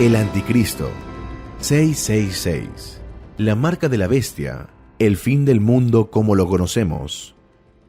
El Anticristo, 666, la marca de la bestia, el fin del mundo como lo conocemos.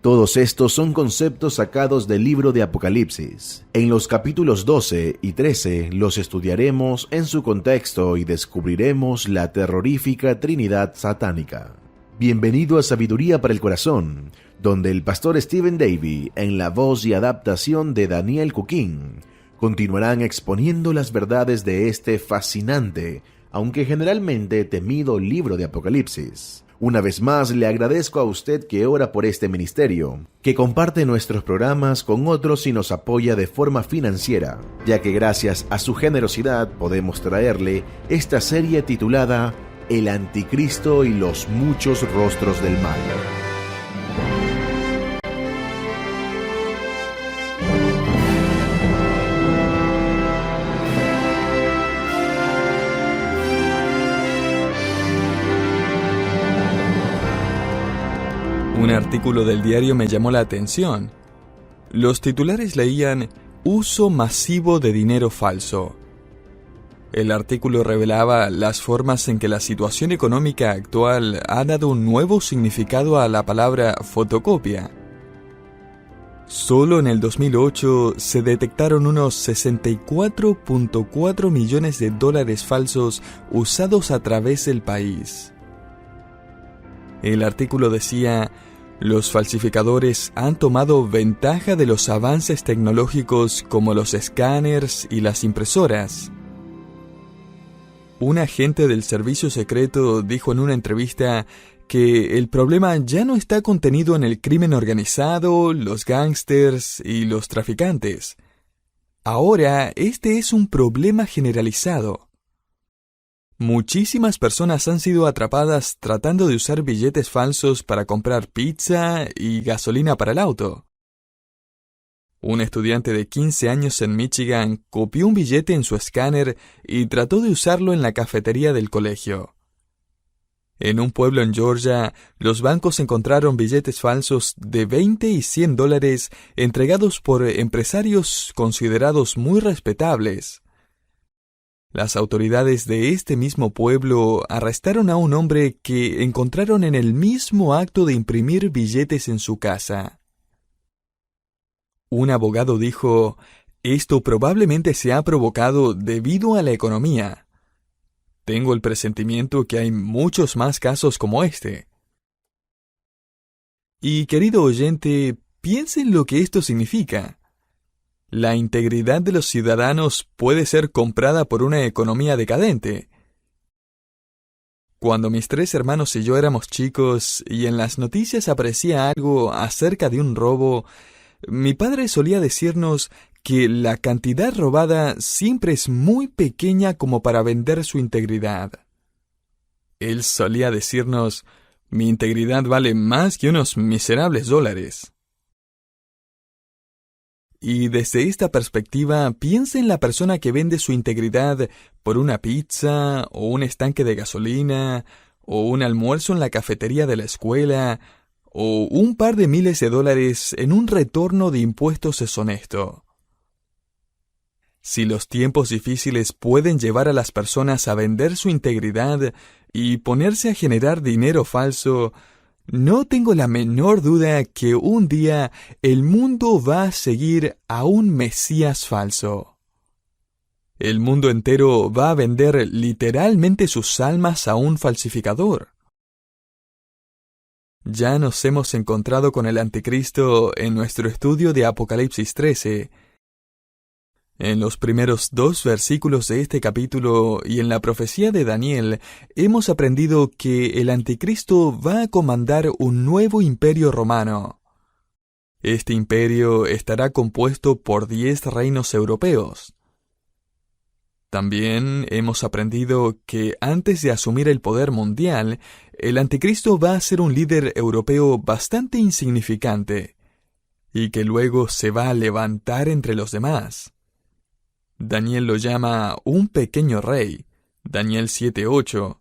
Todos estos son conceptos sacados del libro de Apocalipsis. En los capítulos 12 y 13 los estudiaremos en su contexto y descubriremos la terrorífica Trinidad satánica. Bienvenido a Sabiduría para el Corazón, donde el pastor Stephen Davey, en la voz y adaptación de Daniel Cuquín, continuarán exponiendo las verdades de este fascinante, aunque generalmente temido libro de Apocalipsis. Una vez más, le agradezco a usted que ora por este ministerio, que comparte nuestros programas con otros y nos apoya de forma financiera, ya que gracias a su generosidad podemos traerle esta serie titulada El Anticristo y los muchos rostros del mal. Un artículo del diario me llamó la atención. Los titulares leían "Uso masivo de dinero falso". El artículo revelaba las formas en que la situación económica actual ha dado un nuevo significado a la palabra fotocopia. Solo en el 2008 se detectaron unos 64.4 millones de dólares falsos usados a través del país. El artículo decía: los falsificadores han tomado ventaja de los avances tecnológicos como los escáneres y las impresoras. Un agente del servicio secreto dijo en una entrevista que el problema ya no está contenido en el crimen organizado, los gángsters y los traficantes. Ahora, este es un problema generalizado. Muchísimas personas han sido atrapadas tratando de usar billetes falsos para comprar pizza y gasolina para el auto. Un estudiante de 15 años en Michigan copió un billete en su escáner y trató de usarlo en la cafetería del colegio. En un pueblo en Georgia, los bancos encontraron billetes falsos de $20 y $100 entregados por empresarios considerados muy respetables. Las autoridades de este mismo pueblo arrestaron a un hombre que encontraron en el mismo acto de imprimir billetes en su casa. Un abogado dijo: "Esto probablemente se ha provocado debido a la economía. Tengo el presentimiento que hay muchos más casos como este". Y querido oyente, piense en lo que esto significa. La integridad de los ciudadanos puede ser comprada por una economía decadente. Cuando mis 3 hermanos y yo éramos chicos y en las noticias aparecía algo acerca de un robo, mi padre solía decirnos que la cantidad robada siempre es muy pequeña como para vender su integridad. Él solía decirnos: "Mi integridad vale más que unos miserables $. Y desde esta perspectiva, piensa en la persona que vende su integridad por una pizza, o un estanque de gasolina, o un almuerzo en la cafetería de la escuela, o un par de miles de $, en un retorno de impuestos deshonesto. Si los tiempos difíciles pueden llevar a las personas a vender su integridad y ponerse a generar dinero falso, no tengo la menor duda que un día el mundo va a seguir a un Mesías falso. El mundo entero va a vender literalmente sus almas a un falsificador. Ya nos hemos encontrado con el Anticristo en nuestro estudio de Apocalipsis 13. En los primeros 2 versículos de este capítulo y en la profecía de Daniel, hemos aprendido que el Anticristo va a comandar un nuevo imperio romano. Este imperio estará compuesto por 10 reinos europeos. También hemos aprendido que antes de asumir el poder mundial, el Anticristo va a ser un líder europeo bastante insignificante, y que luego se va a levantar entre los demás. Daniel lo llama un pequeño rey, Daniel 7:8.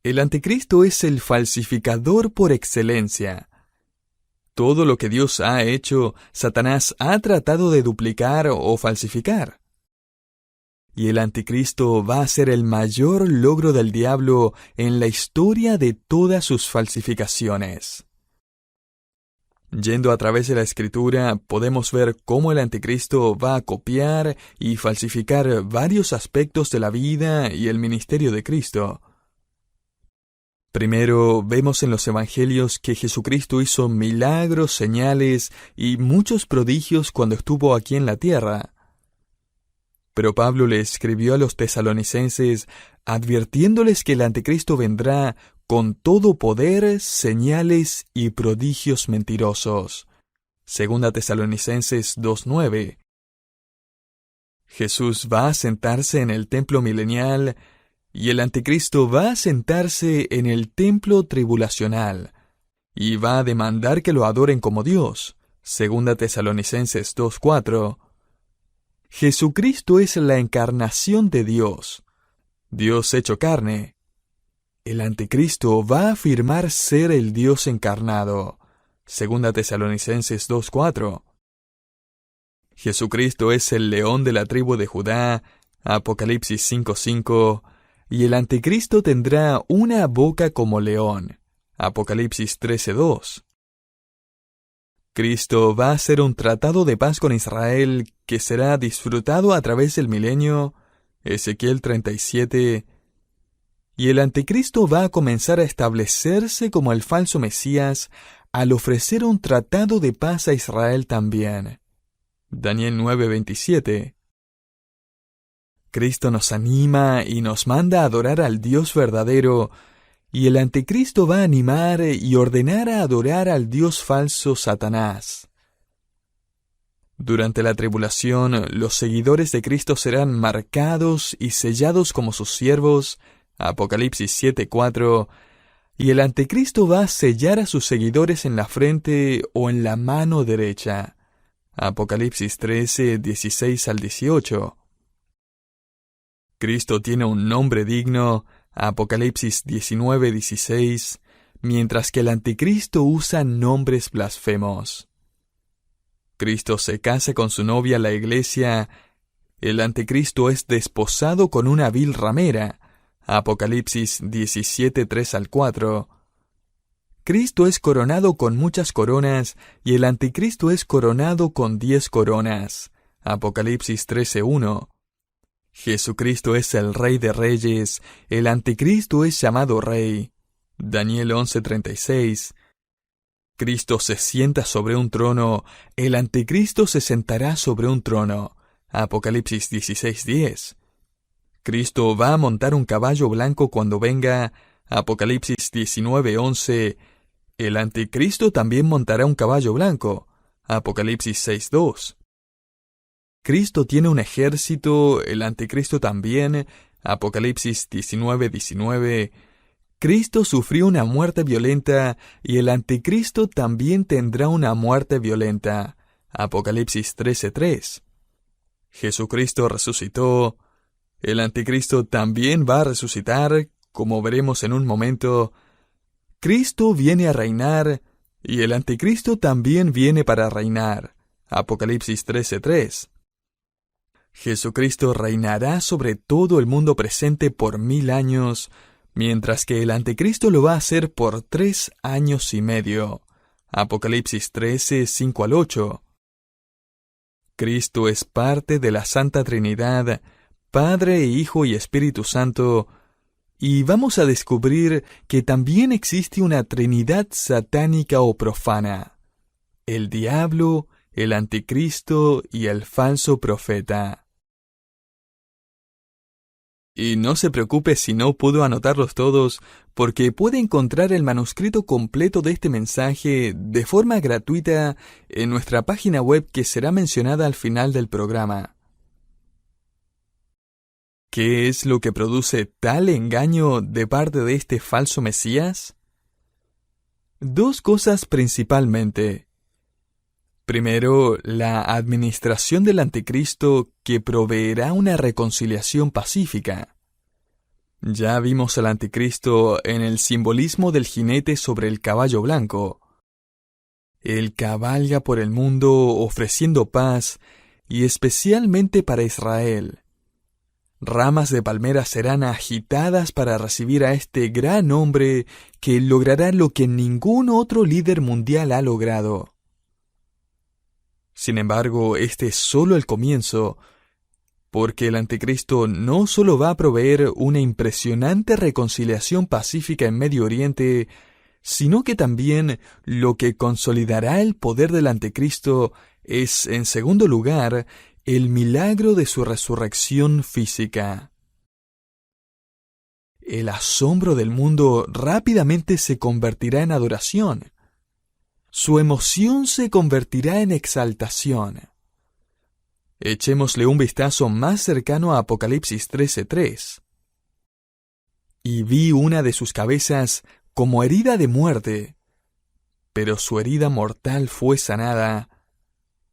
El Anticristo es el falsificador por excelencia. Todo lo que Dios ha hecho, Satanás ha tratado de duplicar o falsificar. y el anticristo va a ser el mayor logro del diablo en la historia de todas sus falsificaciones. Yendo a través de la Escritura, podemos ver cómo el anticristo va a copiar y falsificar varios aspectos de la vida y el ministerio de Cristo. Primero, vemos en los Evangelios que Jesucristo hizo milagros, señales y muchos prodigios cuando estuvo aquí en la tierra. Pero Pablo le escribió a los tesalonicenses advirtiéndoles que el anticristo vendrá con todo poder, señales y prodigios mentirosos. Segunda Tesalonicenses 2:9. Jesús va a sentarse en el templo milenial y el anticristo va a sentarse en el templo tribulacional y va a demandar que lo adoren como Dios. Segunda Tesalonicenses 2:4. Jesucristo es la encarnación de Dios, Dios hecho carne. El anticristo va a afirmar ser el Dios encarnado. Segunda Tesalonicenses 2:4. Jesucristo es el león de la tribu de Judá. Apocalipsis 5:5. Y el anticristo tendrá una boca como león. Apocalipsis 13:2. Cristo va a hacer un tratado de paz con Israel que será disfrutado a través del milenio. Ezequiel 37. Y el anticristo va a comenzar a establecerse como el falso Mesías al ofrecer un tratado de paz a Israel también. Daniel 9:27. Cristo nos anima y nos manda a adorar al Dios verdadero, y el anticristo va a animar y ordenar a adorar al Dios falso Satanás. Durante la tribulación, los seguidores de Cristo serán marcados y sellados como sus siervos. Apocalipsis 7:4, y el anticristo va a sellar a sus seguidores en la frente o en la mano derecha. Apocalipsis 13:16 al 18. Cristo tiene un nombre digno. Apocalipsis 19:16, mientras que el anticristo usa nombres blasfemos. Cristo se casa con su novia la iglesia. El anticristo es desposado con una vil ramera. Apocalipsis 17:3 al 4. Cristo es coronado con muchas coronas y el anticristo es coronado con 10 coronas. Apocalipsis 13:1. Jesucristo es el Rey de Reyes, el anticristo es llamado Rey. Daniel 11:36. Cristo se sienta sobre un trono, el anticristo se sentará sobre un trono. Apocalipsis 16:10. Cristo va a montar un caballo blanco cuando venga. Apocalipsis 19:11. El anticristo también montará un caballo blanco. Apocalipsis 6:2. Cristo tiene un ejército, el anticristo también. Apocalipsis 19:19. Cristo sufrió una muerte violenta y el anticristo también tendrá una muerte violenta. Apocalipsis 13:3. Jesucristo resucitó. El anticristo también va a resucitar, como veremos en un momento. Cristo viene a reinar y el anticristo también viene para reinar. Apocalipsis 13:3. Jesucristo reinará sobre todo el mundo presente por 1000 años, mientras que el anticristo lo va a hacer por 3 años y medio. Apocalipsis 13:5 al 8. Cristo es parte de la Santa Trinidad, Padre, Hijo y Espíritu Santo, y vamos a descubrir que también existe una Trinidad satánica o profana: el diablo, el anticristo y el falso profeta. Y no se preocupe si no pudo anotarlos todos, porque puede encontrar el manuscrito completo de este mensaje de forma gratuita en nuestra página web que será mencionada al final del programa. ¿Qué es lo que produce tal engaño de parte de este falso Mesías? 2 cosas principalmente. Primero, la administración del anticristo que proveerá una reconciliación pacífica. Ya vimos al anticristo en el simbolismo del jinete sobre el caballo blanco. Él cabalga por el mundo ofreciendo paz, y especialmente para Israel. Ramas de palmeras serán agitadas para recibir a este gran hombre que logrará lo que ningún otro líder mundial ha logrado. Sin embargo, este es solo el comienzo, porque el anticristo no solo va a proveer una impresionante reconciliación pacífica en Medio Oriente, sino que también lo que consolidará el poder del anticristo es, en segundo lugar, el milagro de su resurrección física. El asombro del mundo rápidamente se convertirá en adoración. Su emoción se convertirá en exaltación. Echémosle un vistazo más cercano a Apocalipsis 13:3. Y vi una de sus cabezas como herida de muerte, pero su herida mortal fue sanada,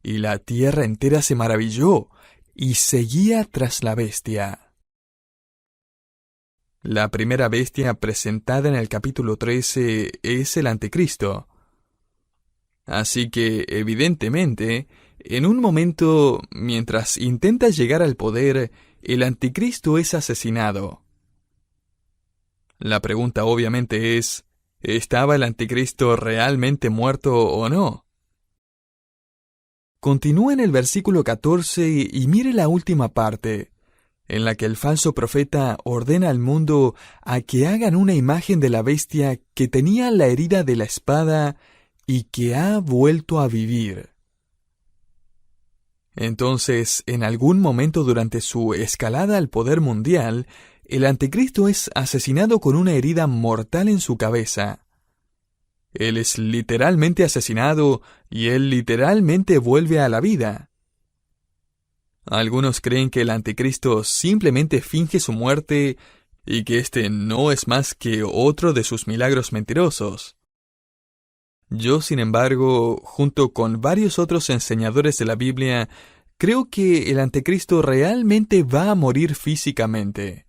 y la tierra entera se maravilló y seguía tras la bestia. La primera bestia presentada en el capítulo 13 es el anticristo. Así que, evidentemente, en un momento, mientras intenta llegar al poder, el anticristo es asesinado. La pregunta obviamente es, ¿estaba el anticristo realmente muerto o no? Continúa en el versículo 14 y mire la última parte, en la que el falso profeta ordena al mundo a que hagan una imagen de la bestia que tenía la herida de la espada y que ha vuelto a vivir. Entonces, en algún momento durante su escalada al poder mundial, el anticristo es asesinado con una herida mortal en su cabeza. Él es literalmente asesinado y él literalmente vuelve a la vida. Algunos creen que el anticristo simplemente finge su muerte y que este no es más que otro de sus milagros mentirosos. Yo, sin embargo, junto con varios otros enseñadores de la Biblia, creo que el anticristo realmente va a morir físicamente.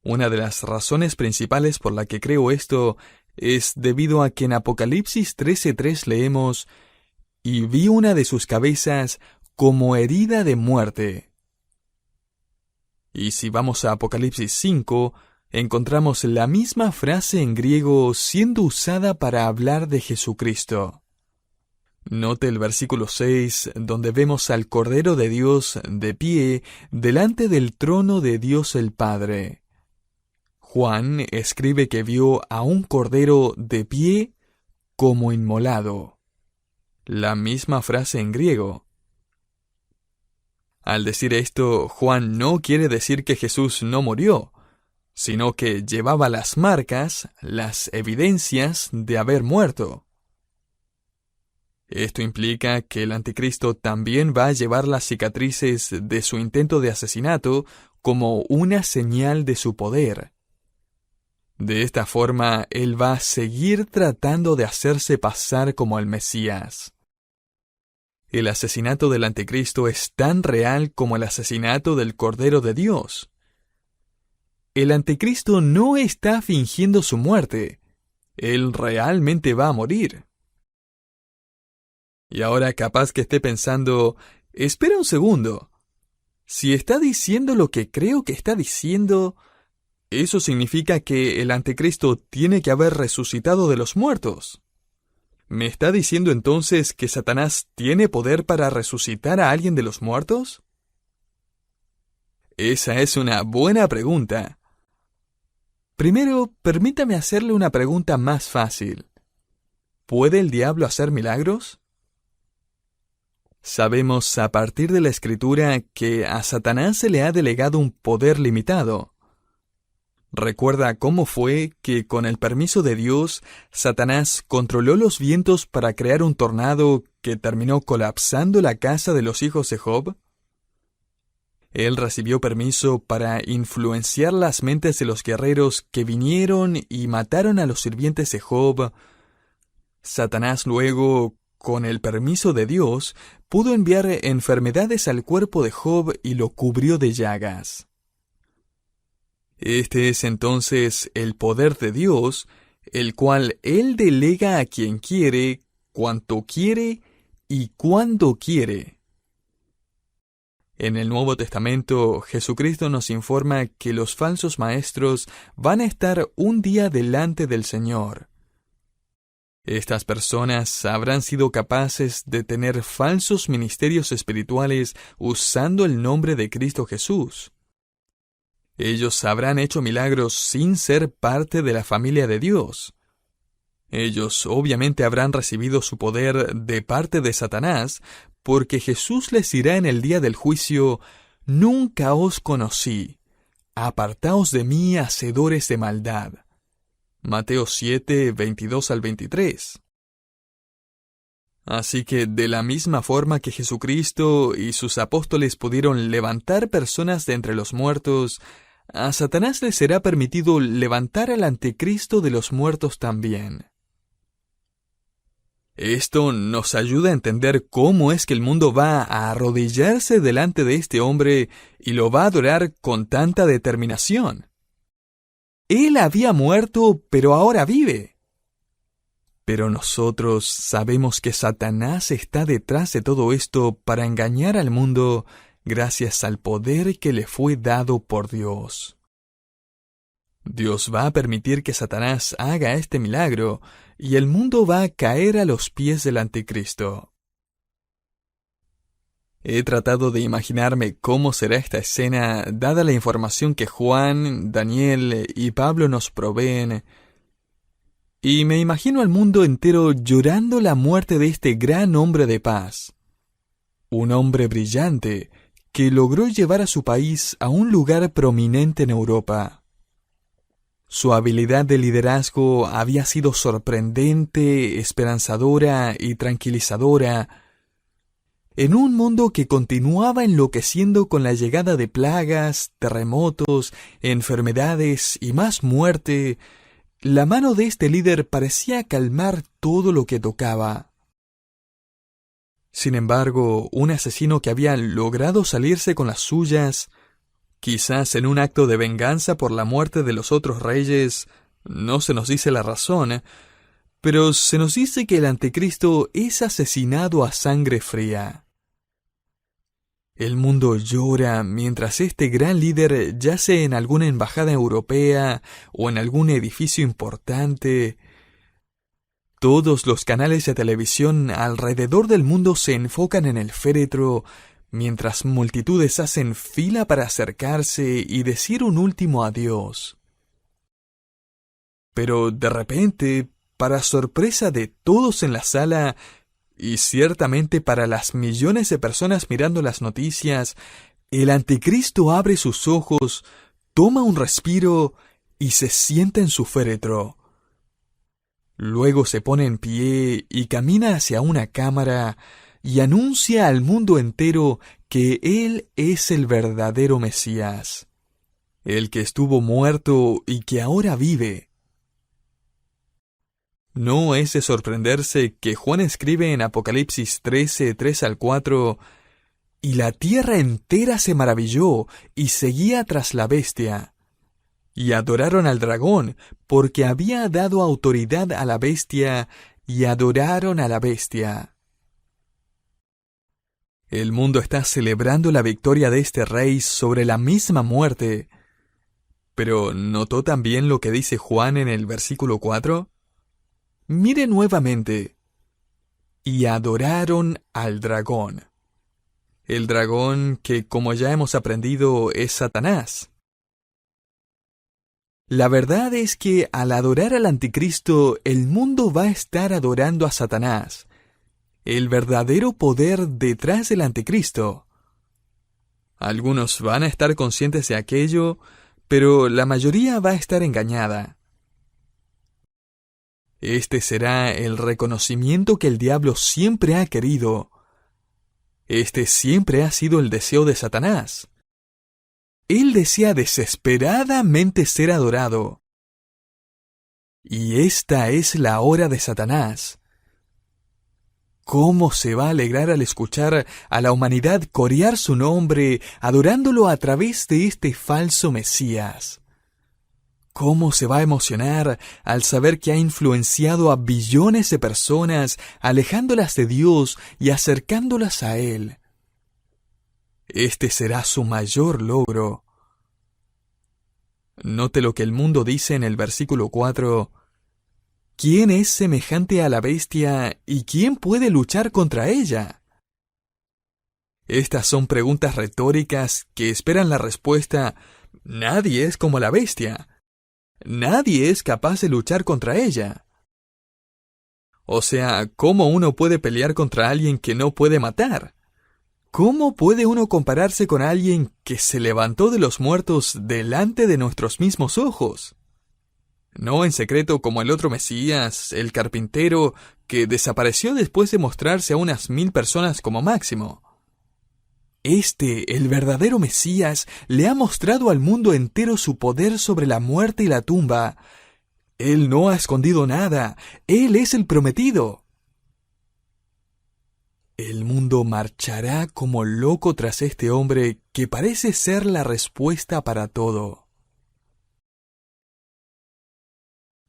Una de las razones principales por la que creo esto es debido a que en Apocalipsis 13:3 leemos: «Y vi una de sus cabezas como herida de muerte». Y si vamos a Apocalipsis 5, encontramos la misma frase en griego siendo usada para hablar de Jesucristo. Note el versículo 6, donde vemos al Cordero de Dios de pie delante del trono de Dios el Padre. Juan escribe que vio a un cordero de pie como inmolado. La misma frase en griego. Al decir esto, Juan no quiere decir que Jesús no murió, sino que llevaba las marcas, las evidencias de haber muerto. Esto implica que el anticristo también va a llevar las cicatrices de su intento de asesinato como una señal de su poder. De esta forma, él va a seguir tratando de hacerse pasar como el Mesías. El asesinato del anticristo es tan real como el asesinato del Cordero de Dios. El anticristo no está fingiendo su muerte. Él realmente va a morir. Y ahora capaz que esté pensando, espera un segundo. Si está diciendo lo que creo que está diciendo, ¿eso significa que el anticristo tiene que haber resucitado de los muertos? ¿Me está diciendo entonces que Satanás tiene poder para resucitar a alguien de los muertos? Esa es una buena pregunta. Primero, permítame hacerle una pregunta más fácil. ¿Puede el diablo hacer milagros? Sabemos a partir de la Escritura que a Satanás se le ha delegado un poder limitado. Recuerda cómo fue que, con el permiso de Dios, Satanás controló los vientos para crear un tornado que terminó colapsando la casa de los hijos de Job. Él recibió permiso para influenciar las mentes de los guerreros que vinieron y mataron a los sirvientes de Job. Satanás luego, con el permiso de Dios, pudo enviar enfermedades al cuerpo de Job y lo cubrió de llagas. Este es entonces el poder de Dios, el cual Él delega a quien quiere, cuanto quiere y cuando quiere. En el Nuevo Testamento, Jesucristo nos informa que los falsos maestros van a estar un día delante del Señor. Estas personas habrán sido capaces de tener falsos ministerios espirituales usando el nombre de Cristo Jesús. Ellos habrán hecho milagros sin ser parte de la familia de Dios. Ellos obviamente habrán recibido su poder de parte de Satanás, porque Jesús les dirá en el día del juicio: «Nunca os conocí. Apartaos de mí, hacedores de maldad». Mateo 7, 22 al 23. Así que de la misma forma que Jesucristo y sus apóstoles pudieron levantar personas de entre los muertos, a Satanás le será permitido levantar al anticristo de los muertos también. Esto nos ayuda a entender cómo es que el mundo va a arrodillarse delante de este hombre y lo va a adorar con tanta determinación. Él había muerto, pero ahora vive. Pero nosotros sabemos que Satanás está detrás de todo esto para engañar al mundo gracias al poder que le fue dado por Dios. Dios va a permitir que Satanás haga este milagro y el mundo va a caer a los pies del anticristo. He tratado de imaginarme cómo será esta escena dada la información que Juan, Daniel y Pablo nos proveen, y me imagino al mundo entero llorando la muerte de este gran hombre de paz, un hombre brillante que logró llevar a su país a un lugar prominente en Europa. Su habilidad de liderazgo había sido sorprendente, esperanzadora y tranquilizadora, en un mundo que continuaba enloqueciendo con la llegada de plagas, terremotos, enfermedades y más muerte. La mano de este líder parecía calmar todo lo que tocaba. Sin embargo, un asesino que había logrado salirse con las suyas, quizás en un acto de venganza por la muerte de los otros reyes, no se nos dice la razón, pero se nos dice que el anticristo es asesinado a sangre fría. El mundo llora mientras este gran líder yace en alguna embajada europea o en algún edificio importante. Todos los canales de televisión alrededor del mundo se enfocan en el féretro, mientras multitudes hacen fila para acercarse y decir un último adiós. Pero de repente, para sorpresa de todos en la sala, y ciertamente para las millones de personas mirando las noticias, el anticristo abre sus ojos, toma un respiro y se sienta en su féretro. Luego se pone en pie y camina hacia una cámara y anuncia al mundo entero que él es el verdadero Mesías, el que estuvo muerto y que ahora vive. No es de sorprenderse que Juan escribe en Apocalipsis 13, 3 al 4, «Y la tierra entera se maravilló y seguía tras la bestia. Y adoraron al dragón, porque había dado autoridad a la bestia, y adoraron a la bestia». El mundo está celebrando la victoria de este rey sobre la misma muerte. Pero ¿notó también lo que dice Juan en el versículo 4? Mire nuevamente. Y adoraron al dragón. El dragón que, como ya hemos aprendido, es Satanás. La verdad es que al adorar al anticristo, el mundo va a estar adorando a Satanás, el verdadero poder detrás del anticristo. Algunos van a estar conscientes de aquello, pero la mayoría va a estar engañada. Este será el reconocimiento que el diablo siempre ha querido. Este siempre ha sido el deseo de Satanás. Él desea desesperadamente ser adorado. Y esta es la hora de Satanás. ¿Cómo se va a alegrar al escuchar a la humanidad corear su nombre, adorándolo a través de este falso Mesías? ¿Cómo se va a emocionar al saber que ha influenciado a billones de personas, alejándolas de Dios y acercándolas a Él? Este será su mayor logro. Note lo que el mundo dice en el versículo 4. ¿Quién es semejante a la bestia y quién puede luchar contra ella? Estas son preguntas retóricas que esperan la respuesta: nadie es como la bestia. Nadie es capaz de luchar contra ella. O sea, ¿cómo uno puede pelear contra alguien que no puede matar? ¿Cómo puede uno compararse con alguien que se levantó de los muertos delante de nuestros mismos ojos? No en secreto como el otro Mesías, el carpintero, que desapareció después de mostrarse a unas 1000 personas como máximo. El verdadero Mesías, le ha mostrado al mundo entero su poder sobre la muerte y la tumba. Él no ha escondido nada. Él es el prometido. El mundo marchará como loco tras este hombre que parece ser la respuesta para todo.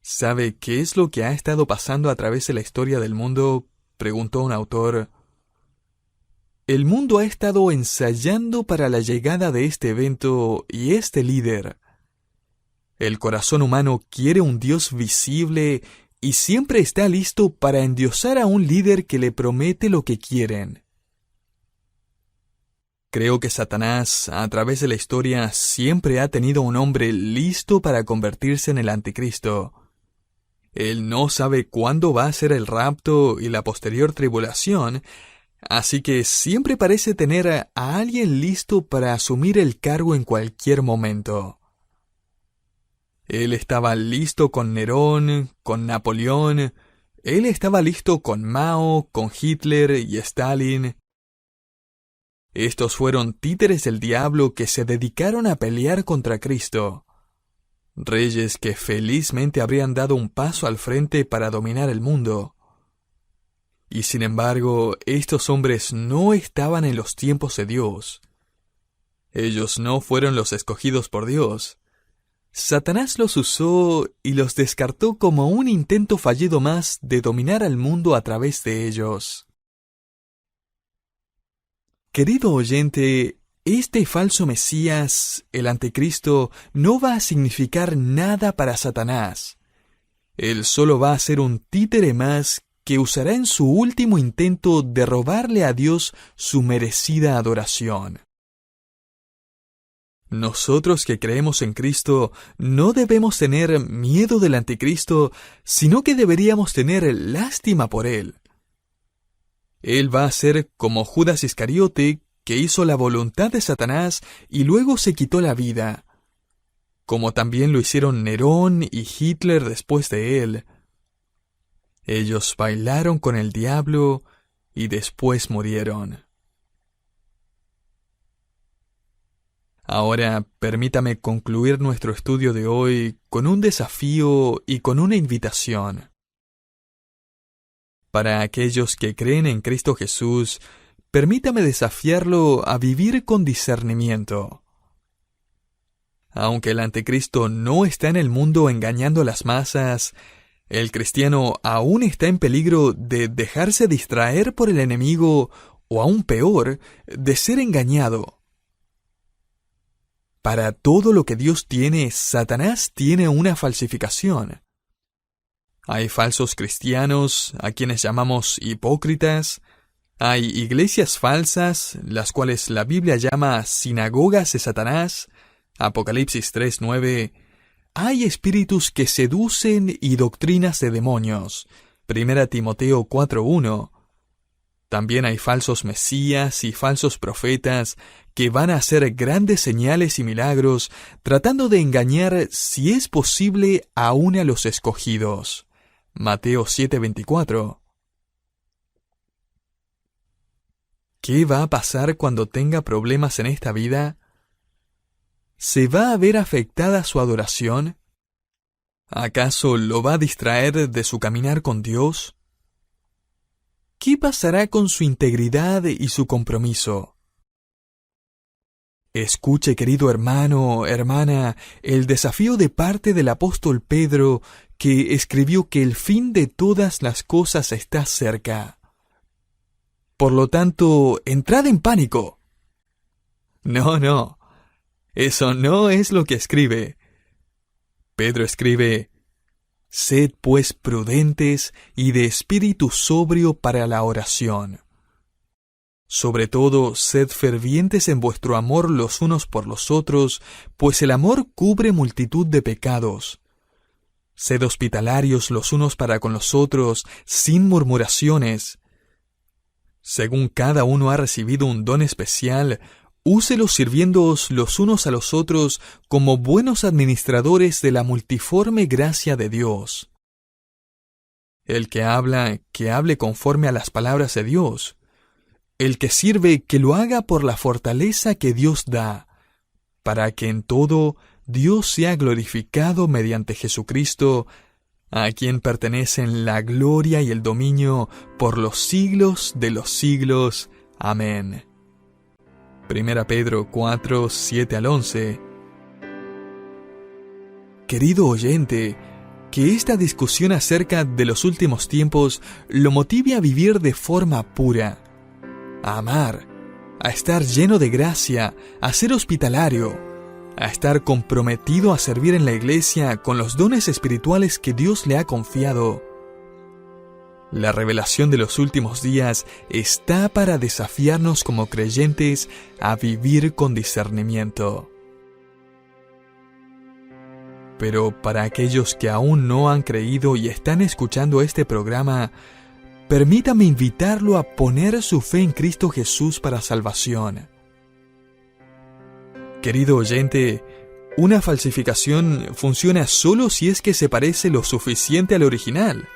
¿Sabe qué es lo que ha estado pasando a través de la historia del mundo?, preguntó un autor. El mundo ha estado ensayando para la llegada de este evento y este líder. El corazón humano quiere un Dios visible y siempre está listo para endiosar a un líder que le promete lo que quieren. Creo que Satanás, a través de la historia, siempre ha tenido un hombre listo para convertirse en el anticristo. Él no sabe cuándo va a ser el rapto y la posterior tribulación, así que siempre parece tener a alguien listo para asumir el cargo en cualquier momento. Él estaba listo con Nerón, con Napoleón, él estaba listo con Mao, con Hitler y Stalin. Estos fueron títeres del diablo que se dedicaron a pelear contra Cristo. Reyes que felizmente habrían dado un paso al frente para dominar el mundo. Y sin embargo, estos hombres no estaban en los tiempos de Dios. Ellos no fueron los escogidos por Dios. Satanás los usó y los descartó como un intento fallido más de dominar al mundo a través de ellos. Querido oyente, este falso Mesías, el anticristo, no va a significar nada para Satanás. Él solo va a ser un títere más que usará en su último intento de robarle a Dios su merecida adoración. Nosotros que creemos en Cristo no debemos tener miedo del anticristo, sino que deberíamos tener lástima por él. Él va a ser como Judas Iscariote, que hizo la voluntad de Satanás y luego se quitó la vida, como también lo hicieron Nerón y Hitler después de él. Ellos bailaron con el diablo y después murieron. Ahora, permítame concluir nuestro estudio de hoy con un desafío y con una invitación. Para aquellos que creen en Cristo Jesús, permítame desafiarlo a vivir con discernimiento. Aunque el anticristo no está en el mundo engañando a las masas, el cristiano aún está en peligro de dejarse distraer por el enemigo o aún peor, de ser engañado. Para todo lo que Dios tiene, Satanás tiene una falsificación. Hay falsos cristianos, a quienes llamamos hipócritas. Hay iglesias falsas, las cuales la Biblia llama sinagogas de Satanás. Apocalipsis 3:9. Hay espíritus que seducen y doctrinas de demonios. 1 Timoteo 4:1. También hay falsos mesías y falsos profetas que van a hacer grandes señales y milagros, tratando de engañar, si es posible, aún a los escogidos. Mateo 7:24. ¿Qué va a pasar cuando tenga problemas en esta vida? ¿Se va a ver afectada su adoración? ¿Acaso lo va a distraer de su caminar con Dios? ¿Qué pasará con su integridad y su compromiso? Escuche, querido hermano, hermana, el desafío de parte del apóstol Pedro, que escribió que el fin de todas las cosas está cerca. Por lo tanto, entrad en pánico. No. Eso no es lo que escribe. Pedro escribe: «Sed pues prudentes y de espíritu sobrio para la oración. Sobre todo, sed fervientes en vuestro amor los unos por los otros, pues el amor cubre multitud de pecados. Sed hospitalarios los unos para con los otros, sin murmuraciones. Según cada uno ha recibido un don especial, úselo sirviéndoos los unos a los otros como buenos administradores de la multiforme gracia de Dios. El que habla, que hable conforme a las palabras de Dios. El que sirve, que lo haga por la fortaleza que Dios da, para que en todo Dios sea glorificado mediante Jesucristo, a quien pertenecen la gloria y el dominio por los siglos de los siglos. Amén». 1 Pedro 4, 7 al 11. Querido oyente, que esta discusión acerca de los últimos tiempos lo motive a vivir de forma pura, a amar, a estar lleno de gracia, a ser hospitalario, a estar comprometido a servir en la iglesia con los dones espirituales que Dios le ha confiado. La revelación de los últimos días está para desafiarnos como creyentes a vivir con discernimiento. Pero para aquellos que aún no han creído y están escuchando este programa, permítame invitarlo a poner su fe en Cristo Jesús para salvación. Querido oyente, una falsificación funciona solo si es que se parece lo suficiente al original.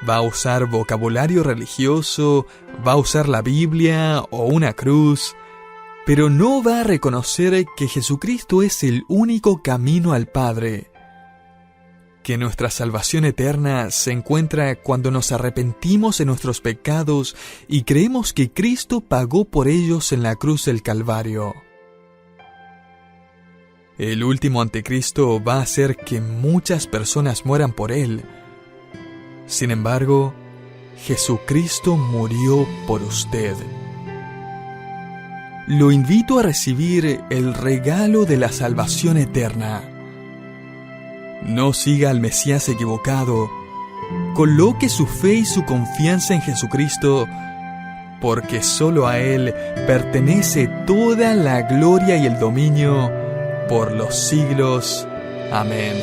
Va a usar vocabulario religioso, va a usar la Biblia o una cruz, pero no va a reconocer que Jesucristo es el único camino al Padre, que nuestra salvación eterna se encuentra cuando nos arrepentimos de nuestros pecados y creemos que Cristo pagó por ellos en la cruz del Calvario. El último anticristo va a hacer que muchas personas mueran por él. Sin embargo, Jesucristo murió por usted. Lo invito a recibir el regalo de la salvación eterna. No siga al Mesías equivocado. Coloque su fe y su confianza en Jesucristo, porque solo a Él pertenece toda la gloria y el dominio por los siglos. Amén.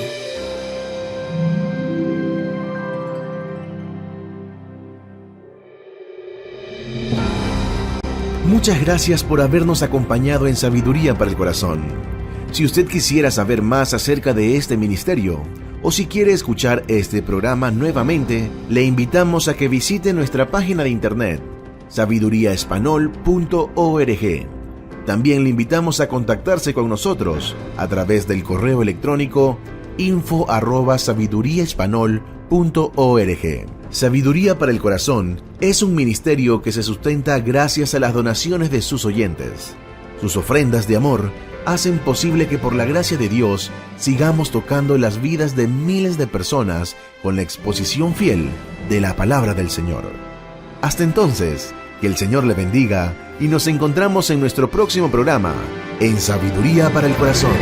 Muchas gracias por habernos acompañado en Sabiduría para el Corazón. Si usted quisiera saber más acerca de este ministerio, o si quiere escuchar este programa nuevamente, le invitamos a que visite nuestra página de internet, sabiduriaespanol.org. También le invitamos a contactarse con nosotros a través del correo electrónico info@sabiduriaespanol.org. Sabiduría para el Corazón es un ministerio que se sustenta gracias a las donaciones de sus oyentes. Sus ofrendas de amor hacen posible que por la gracia de Dios sigamos tocando las vidas de miles de personas con la exposición fiel de la palabra del Señor. Hasta entonces, que el Señor le bendiga y nos encontramos en nuestro próximo programa en Sabiduría para el Corazón.